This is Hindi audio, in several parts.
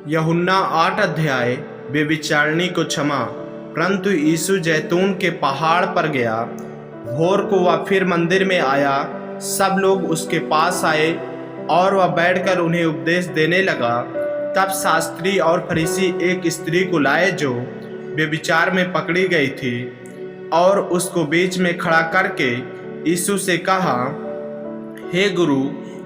यूहन्ना 8 अध्याय। व्यभिचारिणी को क्षमा। परंतु यीशु जैतून के पहाड़ पर गया। भोर को वह फिर मंदिर में आया। सब लोग उसके पास आए और वह बैठकर उन्हें उपदेश देने लगा। तब शास्त्री और फरीसी एक स्त्री को लाए जो व्यभिचार में पकड़ी गई थी, और उसको बीच में खड़ा करके यीशु से कहा, हे गुरु,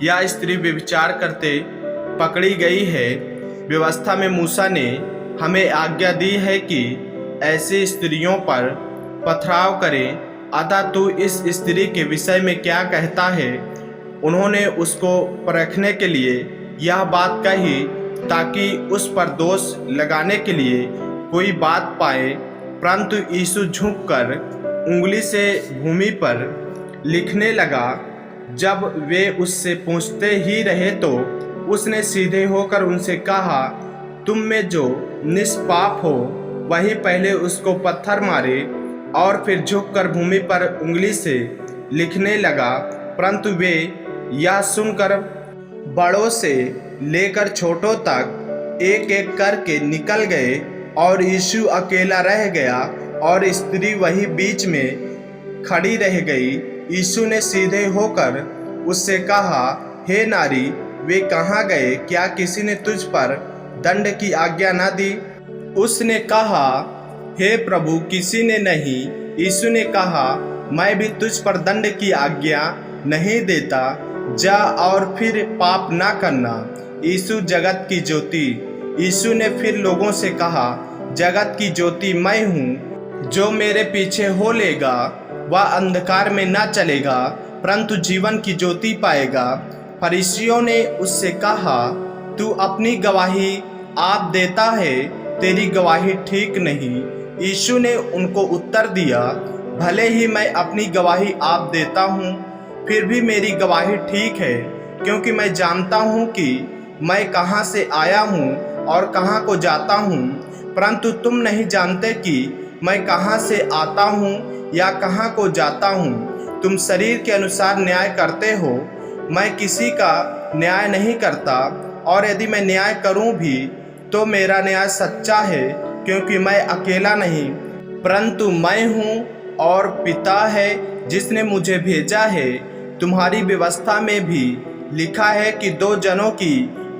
यह स्त्री व्यभिचार करते पकड़ी गई है। व्यवस्था में मूसा ने हमें आज्ञा दी है कि ऐसी स्त्रियों पर पथराव करें। अतः तू इस स्त्री के विषय में क्या कहता है? उन्होंने उसको परखने के लिए यह बात कही, ताकि उस पर दोष लगाने के लिए कोई बात पाए। परंतु यीशु झुककर उंगली से भूमि पर लिखने लगा। जब वे उससे पूछते ही रहे तो उसने सीधे होकर उनसे कहा, तुम में जो निष्पाप हो वही पहले उसको पत्थर मारे। और फिर झुककर भूमि पर उंगली से लिखने लगा। परंतु वे यह सुनकर बड़ों से लेकर छोटों तक एक एक करके निकल गए, और यीशु अकेला रह गया और स्त्री वही बीच में खड़ी रह गई। यीशु ने सीधे होकर उससे कहा, हे नारी, वे कहाँ गए? क्या किसी ने तुझ पर दंड की आज्ञा न दी? उसने कहा, हे प्रभु, किसी ने नहीं। यीशु ने कहा, मैं भी तुझ पर दंड की आज्ञा नहीं देता। जा और फिर पाप न करना। यीशु जगत की ज्योति। यीशु ने फिर लोगों से कहा, जगत की ज्योति मैं हूँ। जो मेरे पीछे हो लेगा वह अंधकार में न चलेगा, परंतु जीवन की ज्योति पाएगा। फरीसियों ने उससे कहा, तू अपनी गवाही आप देता है, तेरी गवाही ठीक नहीं। यीशु ने उनको उत्तर दिया, भले ही मैं अपनी गवाही आप देता हूँ, फिर भी मेरी गवाही ठीक है, क्योंकि मैं जानता हूँ कि मैं कहाँ से आया हूँ और कहाँ को जाता हूँ। परंतु तुम नहीं जानते कि मैं कहाँ से आता हूँ या कहाँ को जाता हूँ। तुम शरीर के अनुसार न्याय करते हो, मैं किसी का न्याय नहीं करता, और यदि मैं न्याय करूं भी तो मेरा न्याय सच्चा है, क्योंकि मैं अकेला नहीं, परंतु मैं हूं और पिता है जिसने मुझे भेजा है। तुम्हारी व्यवस्था में भी लिखा है कि दो जनों की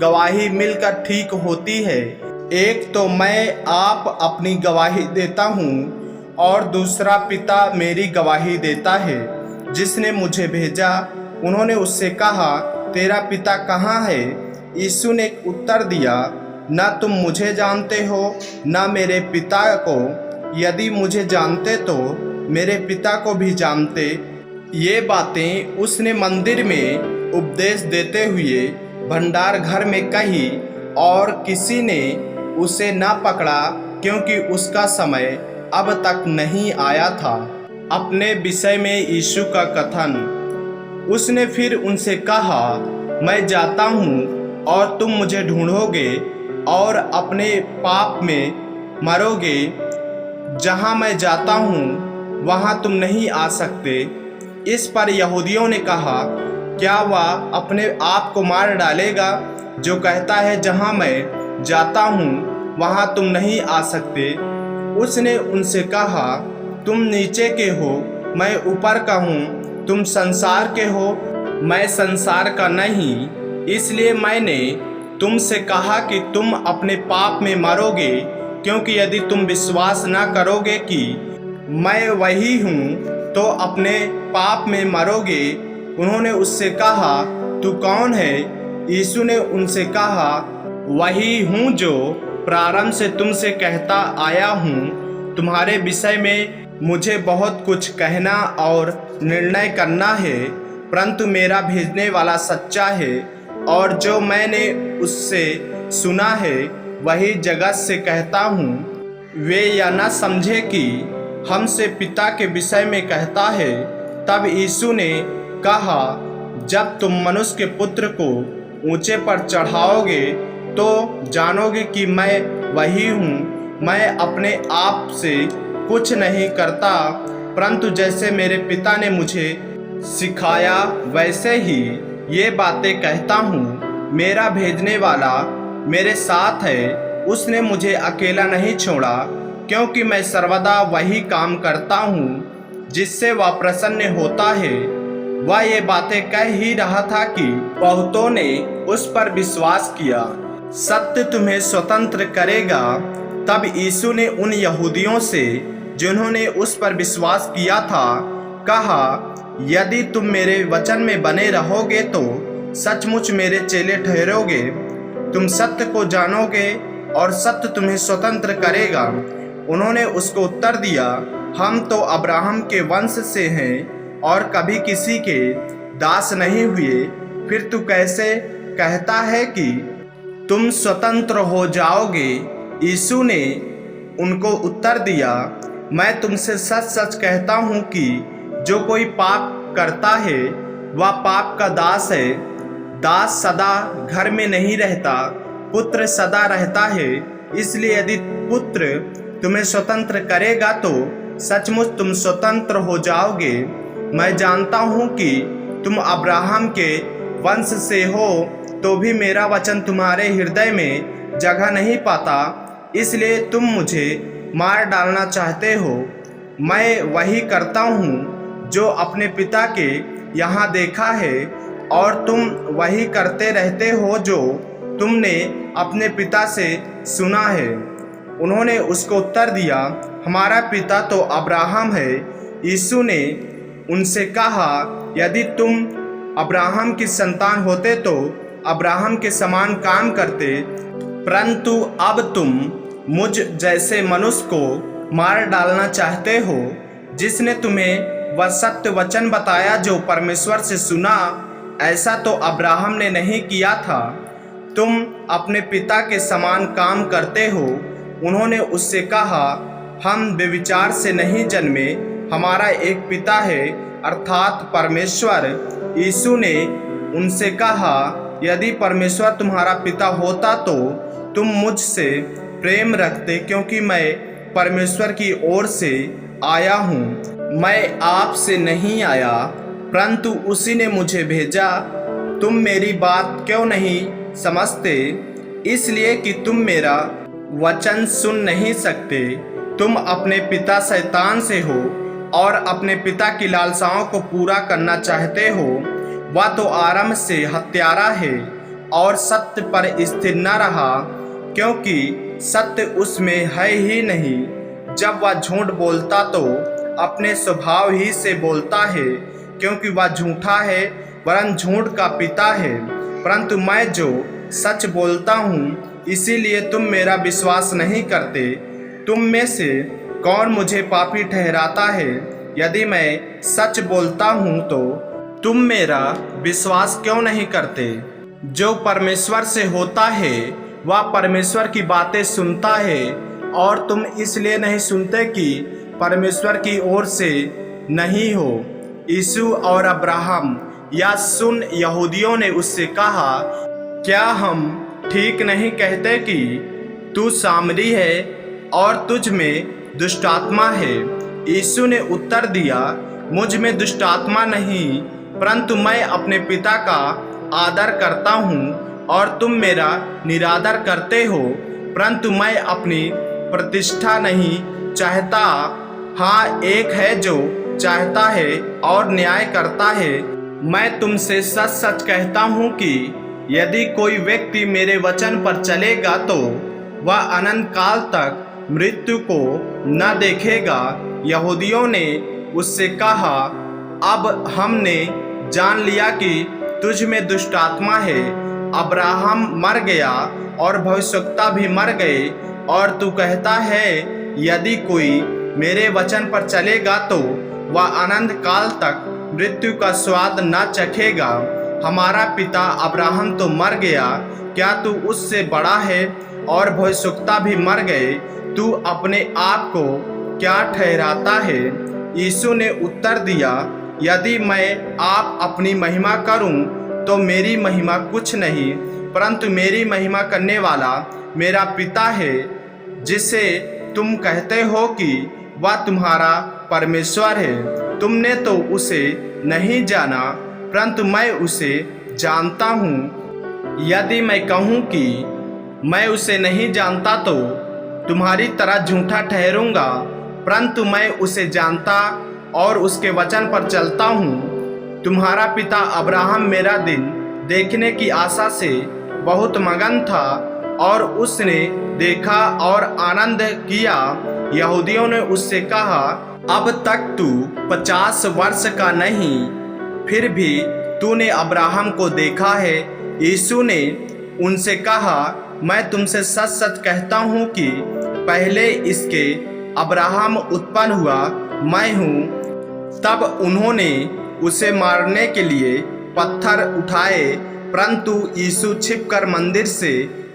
गवाही मिलकर ठीक होती है। एक तो मैं आप अपनी गवाही देता हूं, और दूसरा पिता मेरी गवाही देता है जिसने मुझे भेजा। उन्होंने उससे कहा, तेरा पिता कहाँ है? यीशु ने उत्तर दिया, न तुम मुझे जानते हो न मेरे पिता को। यदि मुझे जानते तो मेरे पिता को भी जानते। ये बातें उसने मंदिर में उपदेश देते हुए भंडार घर में कही, और किसी ने उसे न पकड़ा, क्योंकि उसका समय अब तक नहीं आया था। अपने विषय में यीशु का कथन। उसने फिर उनसे कहा, मैं जाता हूँ और तुम मुझे ढूंढोगे और अपने पाप में मरोगे। जहाँ मैं जाता हूँ वहाँ तुम नहीं आ सकते। इस पर यहूदियों ने कहा, क्या वह अपने आप को मार डालेगा जो कहता है, जहाँ मैं जाता हूँ वहाँ तुम नहीं आ सकते? उसने उनसे कहा, तुम नीचे के हो, मैं ऊपर का हूँ। तुम संसार के हो, मैं संसार का नहीं। इसलिए मैंने तुमसे कहा कि तुम अपने पाप में मरोगे, क्योंकि यदि तुम विश्वास न करोगे कि मैं वही हूँ तो अपने पाप में मरोगे। उन्होंने उससे कहा, तू कौन है? यीशु ने उनसे कहा, वही हूँ जो प्रारंभ से तुमसे कहता आया हूँ। तुम्हारे विषय में मुझे बहुत कुछ कहना और निर्णय करना है, परंतु मेरा भेजने वाला सच्चा है, और जो मैंने उससे सुना है वही जगत से कहता हूँ। वे यह न समझे कि हमसे पिता के विषय में कहता है। तब यीशु ने कहा, जब तुम मनुष्य के पुत्र को ऊंचे पर चढ़ाओगे तो जानोगे कि मैं वही हूँ। मैं अपने आप से कुछ नहीं करता, परंतु जैसे मेरे पिता ने मुझे सिखाया वैसे ही ये बातें कहता हूँ। मेरा भेजने वाला मेरे साथ है, उसने मुझे अकेला नहीं छोड़ा, क्योंकि मैं सर्वदा वही काम करता हूँ जिससे वह प्रसन्न होता है। वह ये बातें कह ही रहा था कि बहुतों ने उस पर विश्वास किया। सत्य तुम्हें स्वतंत्र करेगा। तब यीशु ने उन यहूदियों से जिन्होंने उस पर विश्वास किया था कहा, यदि तुम मेरे वचन में बने रहोगे तो सचमुच मेरे चेले ठहरोगे। तुम सत्य को जानोगे और सत्य तुम्हें स्वतंत्र करेगा। उन्होंने उसको उत्तर दिया, हम तो अब्राहम के वंश से हैं और कभी किसी के दास नहीं हुए। फिर तू कैसे कहता है कि तुम स्वतंत्र हो जाओगे? यीशु ने उनको उत्तर दिया, मैं तुमसे सच सच कहता हूँ कि जो कोई पाप करता है वह पाप का दास है। दास सदा घर में नहीं रहता, पुत्र सदा रहता है। इसलिए यदि पुत्र तुम्हें स्वतंत्र करेगा तो सचमुच तुम स्वतंत्र हो जाओगे। मैं जानता हूँ कि तुम अब्राहम के वंश से हो, तो भी मेरा वचन तुम्हारे हृदय में जगह नहीं पाता, इसलिए तुम मुझे मार डालना चाहते हो। मैं वही करता हूँ जो अपने पिता के यहाँ देखा है, और तुम वही करते रहते हो जो तुमने अपने पिता से सुना है। उन्होंने उसको उत्तर दिया, हमारा पिता तो अब्राहम है। यीशु ने उनसे कहा, यदि तुम अब्राहम की संतान होते तो अब्राहम के समान काम करते, परंतु अब तुम मुझ जैसे मनुष्य को मार डालना चाहते हो, जिसने तुम्हें वह सत्य वचन बताया जो परमेश्वर से सुना। ऐसा तो अब्राहम ने नहीं किया था। तुम अपने पिता के समान काम करते हो। उन्होंने उससे कहा, हम व्यभिचार से नहीं जन्मे, हमारा एक पिता है, अर्थात परमेश्वर। यीशु ने उनसे कहा, यदि परमेश्वर तुम्हारा पिता होता तो तुम मुझसे प्रेम रखते, क्योंकि मैं परमेश्वर की ओर से आया हूँ। मैं आपसे नहीं आया, परंतु उसी ने मुझे भेजा। तुम मेरी बात क्यों नहीं समझते? इसलिए कि तुम मेरा वचन सुन नहीं सकते। तुम अपने पिता शैतान से हो और अपने पिता की लालसाओं को पूरा करना चाहते हो। वह तो आरंभ से हत्यारा है और सत्य पर स्थिर न रहा, क्योंकि सत्य उसमें है ही नहीं। जब वह झूठ बोलता तो अपने स्वभाव ही से बोलता है, क्योंकि वह झूठा है, वरन झूठ का पिता है। परंतु मैं जो सच बोलता हूँ, इसीलिए तुम मेरा विश्वास नहीं करते। तुम में से कौन मुझे पापी ठहराता है? यदि मैं सच बोलता हूँ तो तुम मेरा विश्वास क्यों नहीं करते? जो परमेश्वर से होता है वह परमेश्वर की बातें सुनता है, और तुम इसलिए नहीं सुनते कि परमेश्वर की ओर से नहीं हो। यीशु और अब्राहम या सुन यहूदियों ने उससे कहा, क्या हम ठीक नहीं कहते कि तू सामरी है और तुझ में दुष्टात्मा है? यीशु ने उत्तर दिया, मुझ में दुष्टात्मा नहीं, परंतु मैं अपने पिता का आदर करता हूँ और तुम मेरा निरादर करते हो। परंतु मैं अपनी प्रतिष्ठा नहीं चाहता, हाँ एक है जो चाहता है और न्याय करता है। मैं तुमसे सच सच कहता हूँ कि यदि कोई व्यक्ति मेरे वचन पर चलेगा तो वह अनंत काल तक मृत्यु को न देखेगा। यहूदियों ने उससे कहा, अब हमने जान लिया कि तुझ में दुष्टात्मा है। अब्राहम मर गया और भविष्यवक्ता भी मर गए, और तू कहता है यदि कोई मेरे वचन पर चलेगा तो वह अनंत काल तक मृत्यु का स्वाद न चखेगा। हमारा पिता अब्राहम तो मर गया, क्या तू उससे बड़ा है? और भविष्यवक्ता भी मर गए, तू अपने आप को क्या ठहराता है? यीशु ने उत्तर दिया, यदि मैं आप अपनी महिमा करूं तो मेरी महिमा कुछ नहीं, परंतु मेरी महिमा करने वाला मेरा पिता है, जिसे तुम कहते हो कि वह तुम्हारा परमेश्वर है। तुमने तो उसे नहीं जाना, परंतु मैं उसे जानता हूँ। यदि मैं कहूँ कि मैं उसे नहीं जानता तो तुम्हारी तरह झूठा ठहरूंगा, परंतु मैं उसे जानता और उसके वचन पर चलता हूँ। तुम्हारा पिता अब्राहम मेरा दिन देखने की आशा से बहुत मगन था और उसने देखा और आनंद किया। यहूदियों ने उससे कहा, अब तक तू 50 वर्ष का नहीं, फिर भी तूने अब्राहम को देखा है। यीशु ने उनसे कहा, मैं तुमसे सच सच कहता हूँ कि पहले इसके अब्राहम उत्पन्न हुआ मैं हूँ। तब उन्होंने उसे मारने के लिए पत्थर उठाए, परंतु यीशु छिपकर मंदिर से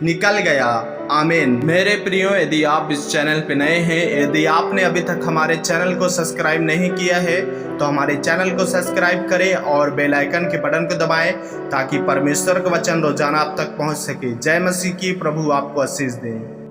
निकल गया। आमीन। मेरे प्रियो, यदि आप इस चैनल पे नए हैं, यदि आपने अभी तक हमारे चैनल को सब्सक्राइब नहीं किया है तो हमारे चैनल को सब्सक्राइब करें और बेल आइकन के बटन को दबाएं ताकि परमेश्वर का वचन रोजाना आप तक पहुंच सके। जय मसीह की। प्रभु आपको आशीष दें।